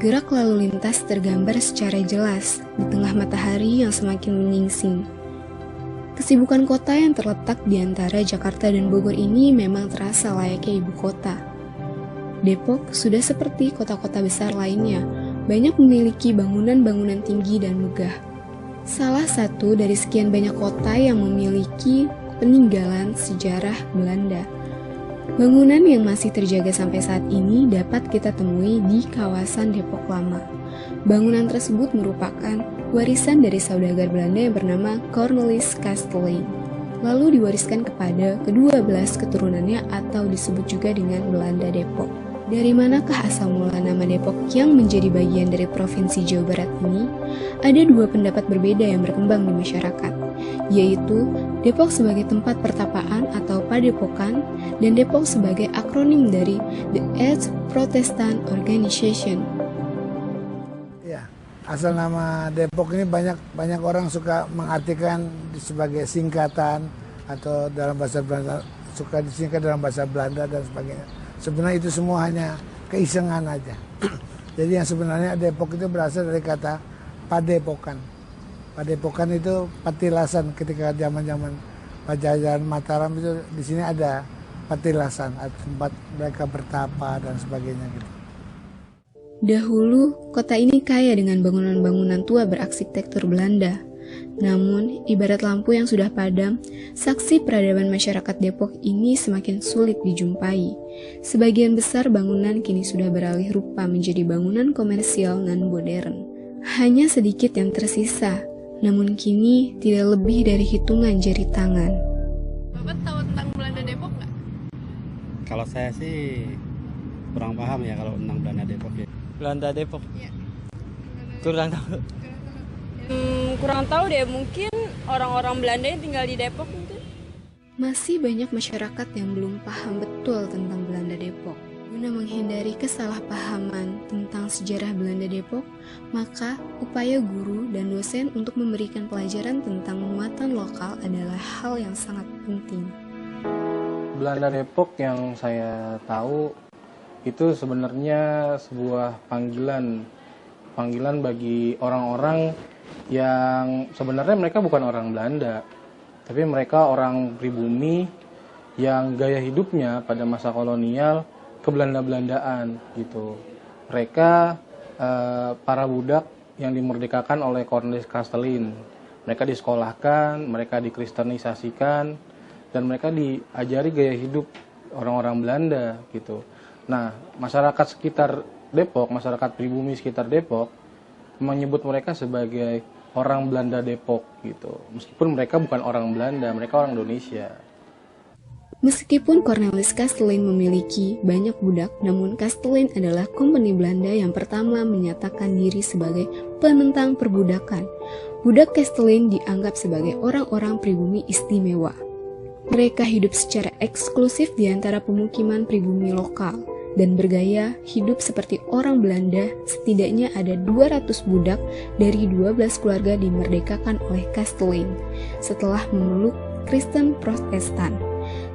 Gerak lalu lintas tergambar secara jelas di tengah matahari yang semakin menyingsing. Kesibukan kota yang terletak di antara Jakarta dan Bogor ini memang terasa layaknya ibu kota. Depok sudah seperti kota-kota besar lainnya, banyak memiliki bangunan-bangunan tinggi dan megah. Salah satu dari sekian banyak kota yang memiliki peninggalan sejarah Belanda. Bangunan yang masih terjaga sampai saat ini dapat kita temui di kawasan Depok Lama. Bangunan tersebut merupakan warisan dari saudagar Belanda yang bernama Cornelis Kastelein, lalu diwariskan kepada ke-12 keturunannya atau disebut juga dengan Belanda Depok. Dari manakah asal mula nama Depok yang menjadi bagian dari Provinsi Jawa Barat ini? Ada dua pendapat berbeda yang berkembang di masyarakat, yaitu Depok sebagai tempat pertapaan atau padepokan dan Depok sebagai akronim dari The Eighth Protestant Organization. Ya, asal nama Depok ini banyak orang suka mengartikan sebagai singkatan atau dalam bahasa Belanda suka disingkat dalam bahasa Belanda dan sebagainya. Sebenarnya itu semua hanya keisengan aja. Jadi yang sebenarnya Depok itu berasal dari kata padepokan. Padepokan itu patilasan ketika zaman-zaman Pajajaran Mataram itu di sini ada patilasan, tempat mereka bertapa dan sebagainya gitu. Dahulu, kota ini kaya dengan bangunan-bangunan tua berarsitektur Belanda. Namun, ibarat lampu yang sudah padam, saksi peradaban masyarakat Depok ini semakin sulit dijumpai. Sebagian besar bangunan kini sudah beralih rupa menjadi bangunan komersial dan modern. Hanya sedikit yang tersisa, namun kini tidak lebih dari hitungan jari tangan. Bapak tahu tentang Belanda Depok nggak? Kalau saya sih kurang paham ya kalau tentang Belanda Depok ya. Belanda Depok? Ya. Kurang tahu. Kurang tahu deh, mungkin orang-orang Belanda yang tinggal di Depok mungkin. Masih banyak masyarakat yang belum paham betul tentang Belanda Depok. Guna menghindari kesalahpahaman tentang sejarah Belanda Depok, maka upaya guru dan dosen untuk memberikan pelajaran tentang muatan lokal adalah hal yang sangat penting. Belanda Depok yang saya tahu itu sebenarnya sebuah panggilan bagi orang-orang yang sebenarnya mereka bukan orang Belanda, tapi mereka orang pribumi yang gaya hidupnya pada masa kolonial ke-Belanda-Belandaan gitu. Mereka para budak yang dimerdekakan oleh Cornelis Kastelein. Mereka disekolahkan, mereka dikristenisasikan, dan mereka diajari gaya hidup orang-orang Belanda gitu. Nah, masyarakat sekitar Depok, masyarakat pribumi sekitar Depok menyebut mereka sebagai orang Belanda Depok gitu. Meskipun mereka bukan orang Belanda, mereka orang Indonesia. Meskipun Cornelis Kastelein memiliki banyak budak, namun Kastelein adalah kompeni Belanda yang pertama menyatakan diri sebagai penentang perbudakan. Budak Kastelein dianggap sebagai orang-orang pribumi istimewa. Mereka hidup secara eksklusif di antara pemukiman pribumi lokal dan bergaya hidup seperti orang Belanda. Setidaknya ada 200 budak dari 12 keluarga dimerdekakan oleh Kastelein setelah memeluk Kristen Protestan.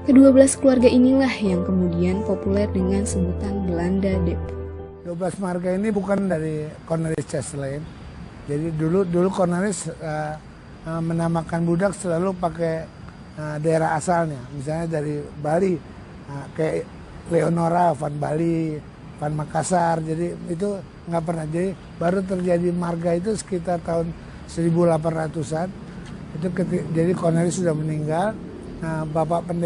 Ke-12 keluarga inilah yang kemudian populer dengan sebutan Belanda Depok. 12 marga ini bukan dari Cornelis Kastelein. Jadi dulu Cornelis menamakan budak selalu pakai daerah asalnya. Misalnya dari Bali, kayak Leonora, Van Bali, Van Makassar, jadi itu nggak pernah. Jadi baru terjadi marga itu sekitar tahun 1800-an. Itu jadi Cornelis sudah meninggal. Nah, bapak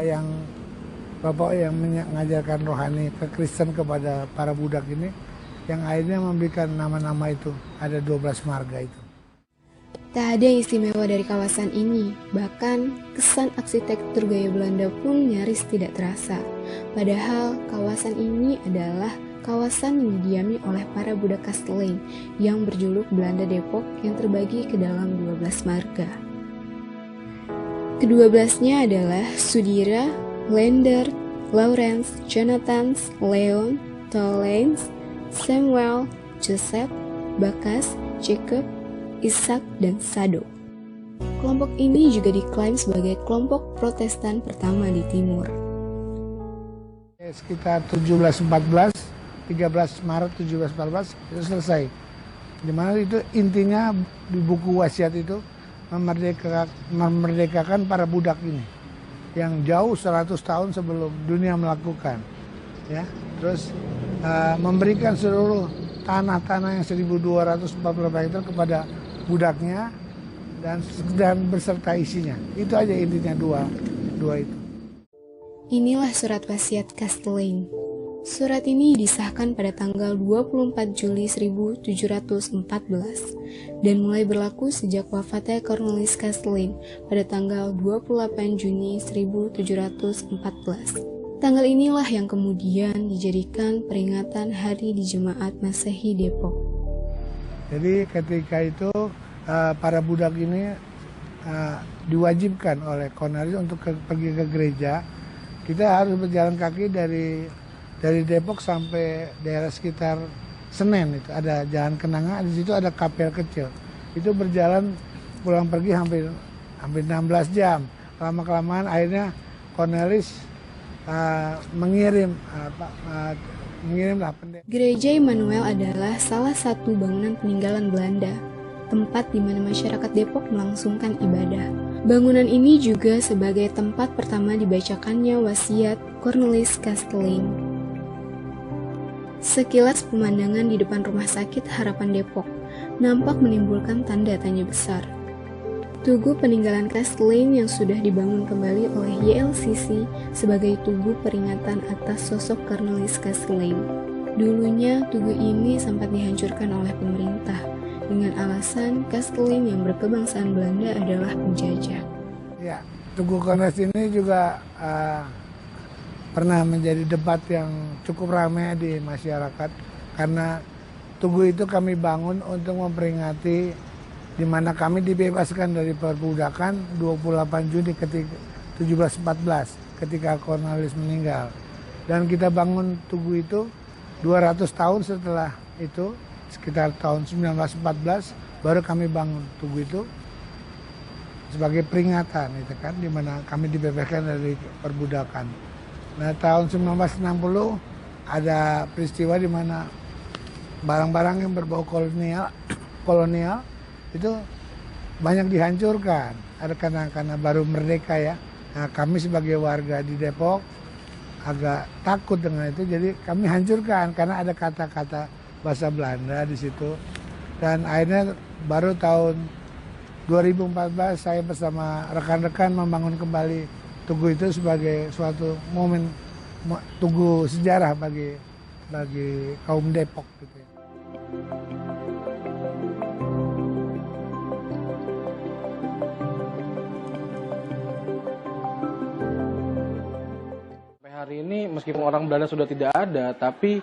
yang mengajarkan rohani ke Kristen kepada para budak ini, yang akhirnya memberikan nama-nama itu. Ada 12 marga itu. Tak ada yang istimewa dari kawasan ini, bahkan kesan arsitektur gaya Belanda pun nyaris tidak terasa. Padahal kawasan ini adalah kawasan yang didiami oleh para budak Kastelein yang berjuluk Belanda Depok yang terbagi ke dalam 12 marga. Ke-12-nya adalah Sudira, Lender, Lawrence, Jonathan, Leon, Tollens, Samuel, Joseph, Bakas, Jacob, Ishak, dan Sado. Kelompok ini juga diklaim sebagai kelompok Protestan pertama di Timur. Sekitar 1714 13 Maret 1714 itu selesai. Dimana itu intinya di buku wasiat itu memerdekakan para budak ini yang jauh 100 tahun sebelum dunia melakukan, ya. Terus memberikan seluruh tanah-tanah yang 1.240 hektar kepada budaknya dan beserta isinya. Itu aja intinya dua itu. Inilah surat wasiat Castellane. Surat ini disahkan pada tanggal 24 Juli 1714 dan mulai berlaku sejak wafatnya Cornelis Castellane pada tanggal 28 Juni 1714. Tanggal inilah yang kemudian dijadikan peringatan Hari di Jemaat Masehi Depok. Jadi ketika itu para budak ini diwajibkan oleh Cornelis untuk pergi ke gereja. Kita harus berjalan kaki dari Depok sampai daerah sekitar Senen, itu ada jalan kenanga, di situ ada kapel kecil. Itu berjalan pulang pergi hampir 16 jam. Lama-kelamaan akhirnya Cornelis mengirim pendeta. Gereja Immanuel adalah salah satu bangunan peninggalan Belanda, tempat di mana masyarakat Depok melangsungkan ibadah. Bangunan ini juga sebagai tempat pertama dibacakannya wasiat Cornelis Castellane. Sekilas pemandangan di depan Rumah Sakit Harapan Depok nampak menimbulkan tanda tanya besar. Tugu peninggalan Castellane yang sudah dibangun kembali oleh YLCC sebagai tugu peringatan atas sosok Cornelis Castellane. Dulunya tugu ini sempat dihancurkan oleh pemerintah dengan alasan Castellane yang berkebangsaan Belanda adalah penjajah. Ya, Tugu Cornelis ini juga pernah menjadi debat yang cukup ramai di masyarakat karena tugu itu kami bangun untuk memperingati di mana kami dibebaskan dari perbudakan 28 Juni 1714 ketika Cornelis meninggal. Dan kita bangun tugu itu 200 tahun setelah itu, sekitar tahun 1914 baru kami bangun tugu itu sebagai peringatan itu kan, di mana kami dibebaskan dari perbudakan. Nah, tahun 1960 ada peristiwa di mana barang-barang yang berbau kolonial itu banyak dihancurkan. Ada karena baru merdeka ya. Nah, kami sebagai warga di Depok agak takut dengan itu, jadi kami hancurkan karena ada kata-kata bahasa Belanda di situ. Dan akhirnya baru tahun 2014 saya bersama rekan-rekan membangun kembali tugu itu sebagai suatu momen tugu sejarah bagi kaum Depok gitu ya. Sampai hari ini meskipun orang Belanda sudah tidak ada, tapi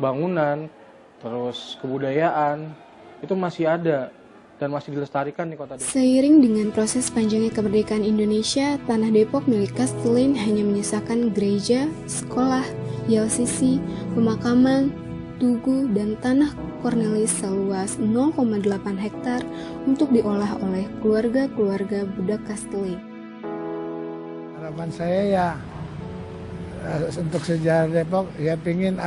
bangunan terus kebudayaan itu masih ada dan masih dilestarikan di kota Depok. Seiring dengan proses panjangnya kemerdekaan Indonesia, tanah Depok milik Castellane hanya menyisakan gereja, sekolah, YLCC, pemakaman, tugu, dan tanah Cornelis seluas 0,8 hektar untuk diolah oleh keluarga-keluarga budak Castellane. Harapan saya ya untuk sejarah Depok ya pingin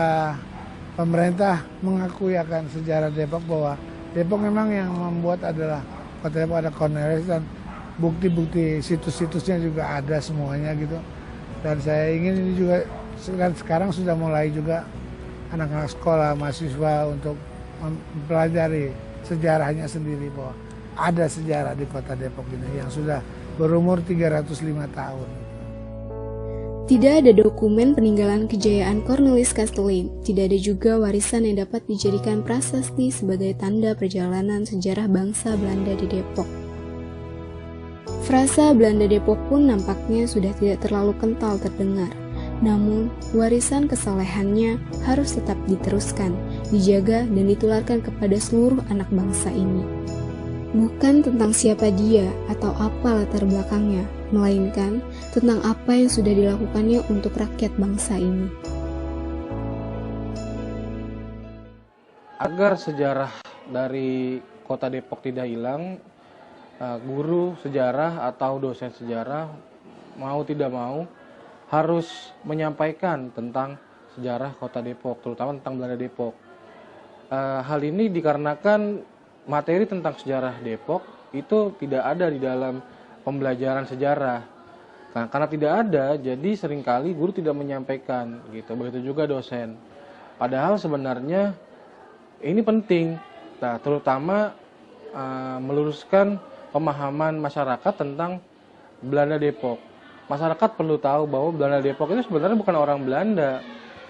pemerintah mengakui akan sejarah Depok bahwa Depok memang yang membuat adalah kota Depok, ada Cornelis dan bukti-bukti situs-situsnya juga ada semuanya gitu. Dan saya ingin ini juga sekarang sudah mulai juga anak-anak sekolah, mahasiswa untuk mempelajari sejarahnya sendiri bahwa ada sejarah di kota Depok ini yang sudah berumur 305 tahun. Tidak ada dokumen peninggalan kejayaan Cornelis Castellane. Tidak ada juga warisan yang dapat dijadikan prasasti sebagai tanda perjalanan sejarah bangsa Belanda di Depok. Frasa Belanda Depok pun nampaknya sudah tidak terlalu kental terdengar. Namun, warisan kesalehannya harus tetap diteruskan, dijaga dan ditularkan kepada seluruh anak bangsa ini. Bukan tentang siapa dia atau apa latar belakangnya, melainkan tentang apa yang sudah dilakukannya untuk rakyat bangsa ini. Agar sejarah dari kota Depok tidak hilang, guru sejarah atau dosen sejarah mau tidak mau harus menyampaikan tentang sejarah kota Depok, terutama tentang Belanda Depok. Hal ini dikarenakan materi tentang sejarah Depok itu tidak ada di dalam pembelajaran sejarah. Nah, karena tidak ada, jadi seringkali guru tidak menyampaikan gitu. Begitu juga dosen. Padahal sebenarnya ini penting, nah, terutama meluruskan pemahaman masyarakat tentang Belanda Depok. Masyarakat perlu tahu bahwa Belanda Depok itu sebenarnya bukan orang Belanda.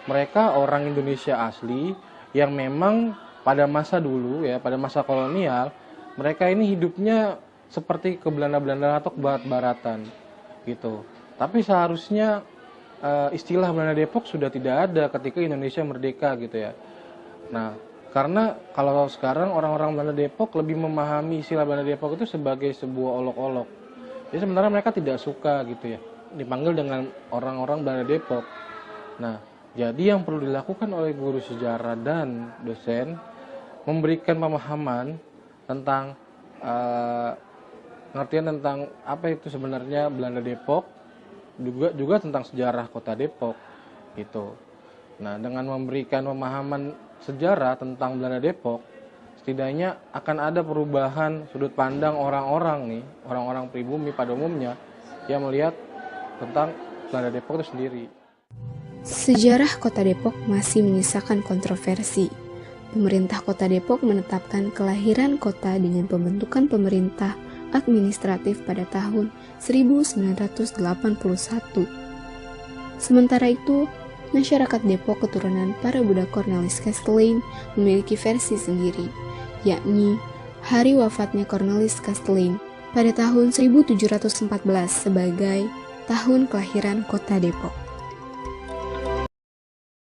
Mereka orang Indonesia asli yang memang pada masa dulu ya, pada masa kolonial, mereka ini hidupnya seperti ke Belanda-Belanda atau ke Barat-Baratan gitu. Tapi seharusnya istilah Belanda Depok sudah tidak ada ketika Indonesia merdeka gitu ya. Nah, karena kalau sekarang orang-orang Belanda Depok lebih memahami istilah Belanda Depok itu sebagai sebuah olok-olok. Jadi sebenarnya mereka tidak suka gitu ya dipanggil dengan orang-orang Belanda Depok. Nah, jadi yang perlu dilakukan oleh guru sejarah dan dosen memberikan pemahaman tentang pengertian tentang apa itu sebenarnya Belanda Depok, juga tentang sejarah kota Depok gitu. Nah, dengan memberikan pemahaman sejarah tentang Belanda Depok, setidaknya akan ada perubahan sudut pandang orang-orang nih, orang-orang pribumi pada umumnya yang melihat tentang Belanda Depok itu sendiri. Sejarah Kota Depok masih menyisakan kontroversi. Pemerintah Kota Depok menetapkan kelahiran kota dengan pembentukan pemerintah administratif pada tahun 1981. Sementara itu, masyarakat Depok keturunan para budak Cornelis Castellane memiliki versi sendiri, yakni hari wafatnya Cornelis Castellane pada tahun 1714 sebagai tahun kelahiran Kota Depok.